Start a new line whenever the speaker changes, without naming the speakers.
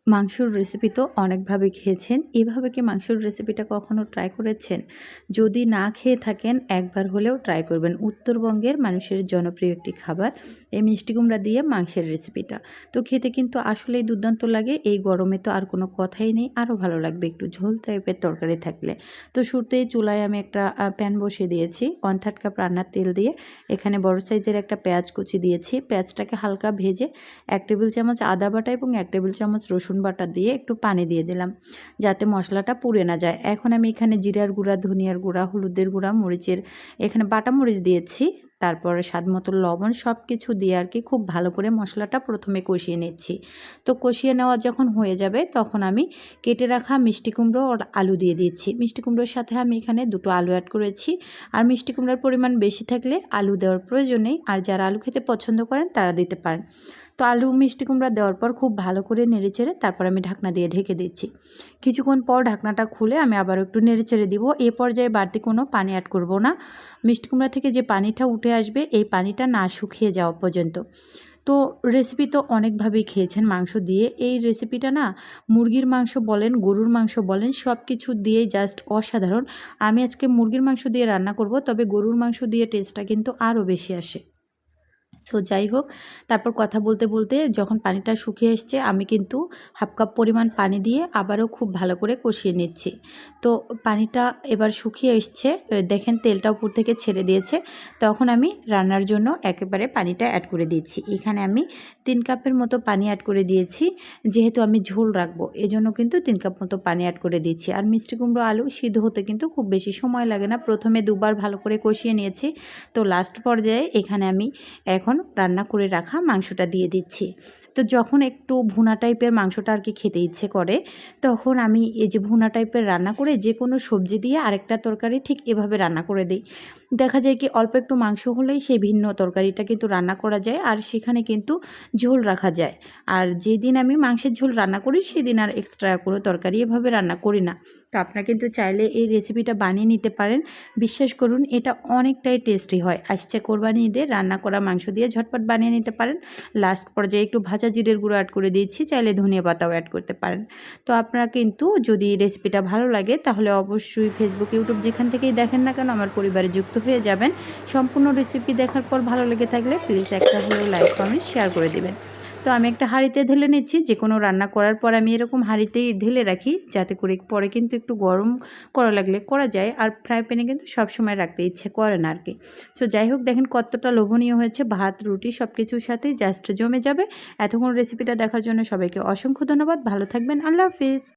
মাংসর রেসিপি তো অনেকভাবে খেয়েছেন। এভাবে কি মাংসর রেসিপিটা কখনো ট্রাই করেছেন? যদি না খেয়ে থাকেন একবার হলেও ট্রাই করবেন। উত্তরবঙ্গের মানুষের জনপ্রিয় একটি খাবার এই মিষ্টি কুমড়া দিয়ে মাংসের রেসিপিটা। তো খেতে কিন্তু আসলেই দুর্দান্ত লাগে। এই গরমে তো আর কোনো কথাই নেই। আরও ভালো লাগবে একটু ঝোল টাইপের তরকারি থাকলে। তো শুরুতেই চুলায় আমি একটা প্যান বসিয়ে দিয়েছি। 1/3 কাপ রান্নার তেল দিয়ে এখানে বড় সাইজের একটা পেঁয়াজ কুচি দিয়েছি। পেঁয়াজটাকে হালকা ভেজে 1 টেবিল চামচ আদা বাটা এবং 1 টেবিল চামচ রসুন বাটা দিয়ে একটু পানি দিয়ে দিলাম যাতে মশলাটা পুড়ে না যায়। এখন আমি এখানে জিরার গুঁড়া, ধনিয়ার গুঁড়া, হলুদের গুঁড়া, মরিচের এখানে বাটা মরিচ দিয়েছি। তারপরে স্বাদ মতো লবণ সব কিছু দিয়ে আর কি খুব ভালো করে মশলাটা প্রথমে কষিয়ে নিচ্ছি। তো কষিয়ে নেওয়া যখন হয়ে যাবে তখন আমি কেটে রাখা মিষ্টি কুমড়ো আর আলু দিয়ে দিচ্ছি। মিষ্টি কুমড়োর সাথে আমি এখানে 2টো আলু অ্যাড করেছি। আর মিষ্টি কুমড়োর পরিমাণ বেশি থাকলে আলু দেওয়ার প্রয়োজন নেই। আর যারা আলু খেতে পছন্দ করেন তারা দিতে পারেন। তো আলু মিষ্টি কুমড়া দেওয়ার পর খুব ভালো করে নেড়েচেড়ে তারপর আমি ঢাকনা দিয়ে ঢেকে দিচ্ছি। কিছুক্ষণ পর ঢাকনাটা খুলে আমি আবার একটু নেড়েচেড়ে দিব। এ পর্যায়ে বাড়তি কোনো পানি অ্যাড করব না। মিষ্টি কুমড়া থেকে যে পানিটা উঠে আসবে এই পানিটা না শুকিয়ে যাওয়া পর্যন্ত। তো রেসিপি তো অনেকভাবেই খেয়েছেন মাংস দিয়ে। এই রেসিপিটা না মুরগির মাংস বলেন, গরুর মাংস বলেন সব কিছু দিয়েই জাস্ট অসাধারণ। আমি আজকে মুরগির মাংস দিয়ে রান্না করব, তবে গরুর মাংস দিয়ে টেস্টটা কিন্তু আরও বেশি আসে। সো যাই হোক, তারপর কথা বলতে বলতে যখন পানিটা শুকিয়ে এসছে আমি কিন্তু 1/2 কাপ পরিমাণ পানি দিয়ে আবারও খুব ভালো করে কষিয়ে নিচ্ছি। তো পানিটা এবার শুকিয়ে এসছে, দেখেন তেলটা উপর থেকে ছেড়ে দিয়েছে। তখন আমি রান্নার জন্য একেবারে পানিটা অ্যাড করে দিচ্ছি। এখানে আমি 3 কাপের মতো পানি অ্যাড করে দিয়েছি। যেহেতু আমি ঝোল রাখবো এজন্য কিন্তু 3 কাপ মতো পানি অ্যাড করে দিচ্ছি। আর মিষ্টি কুমড়ো আলু সিদ্ধ হতে কিন্তু খুব বেশি সময় লাগে না। প্রথমে 2 বার ভালো করে কষিয়ে নিয়েছি। তো লাস্ট পর্যায়ে এখানে আমি এখন রান্না করে রাখা মাংসটা দিয়ে দিচ্ছি। তো যখন একটু ভুনা টাইপের মাংসটা আর কি খেতে ইচ্ছে করে তখন আমি এই যে ভুনা টাইপের রান্না করে যে কোনো সবজি দিয়ে আরেকটা তরকারি ঠিক এভাবে রান্না করে দিই। দেখা যায় কি অল্প একটু মাংস হলেই সেই ভিন্ন তরকারিটা কিন্তু রান্না করা যায় আর সেখানে কিন্তু ঝোল রাখা যায়। আর যেদিন আমি মাংসের ঝোল রান্না করি সেদিন আর এক্সট্রা কোনো তরকারি এভাবে রান্না করি না। তো আপনারা কিন্তু চাইলে এই রেসিপিটা বানিয়ে নিতে পারেন। বিশ্বাস করুন এটা অনেকটাই টেস্টি হয়। আসছে কোরবানি ঈদে রান্না করা মাংস দিয়ে ঝটপট বানিয়ে নিতে পারেন। লাস্ট পর্যায়ে একটু ভাজা জিরের গুঁড়ো অ্যাড করে দিয়েছি, চাইলে ধনিয়া পাতাও অ্যাড করতে পারেন। তো আপনারা কিন্তু যদি রেসিপিটা ভালো লাগে তাহলে অবশ্যই ফেসবুক, ইউটিউব যেখান থেকেই দেখেন না কেন আমার পরিবারে যুক্ত হয়ে যাবেন। সম্পূর্ণ রেসিপি দেখার পর ভালো লেগে থাকলে প্লিজ একটা হলেও লাইক, কমেন্ট, শেয়ার করে দিবেন। তো আমি একটা হাঁড়িতে ঢেলে নিচ্ছি। যে কোনো রান্না করার পর আমি এরকম হাঁড়িতেই ঢেলে রাখি যাতে করে পরে কিন্তু একটু গরম করা লাগলে করা যায়। আর ফ্রাই প্যানে কিন্তু সবসময় রাখতে ইচ্ছে করে না আর কি। সো যাই হোক, দেখেন কতটা লোভনীয় হয়েছে। ভাত, রুটি সব কিছুর সাথেই জাস্ট জমে যাবে। এতক্ষণ রেসিপিটা দেখার জন্য সবাইকে অসংখ্য ধন্যবাদ। ভালো থাকবেন। আল্লাহ হাফিজ।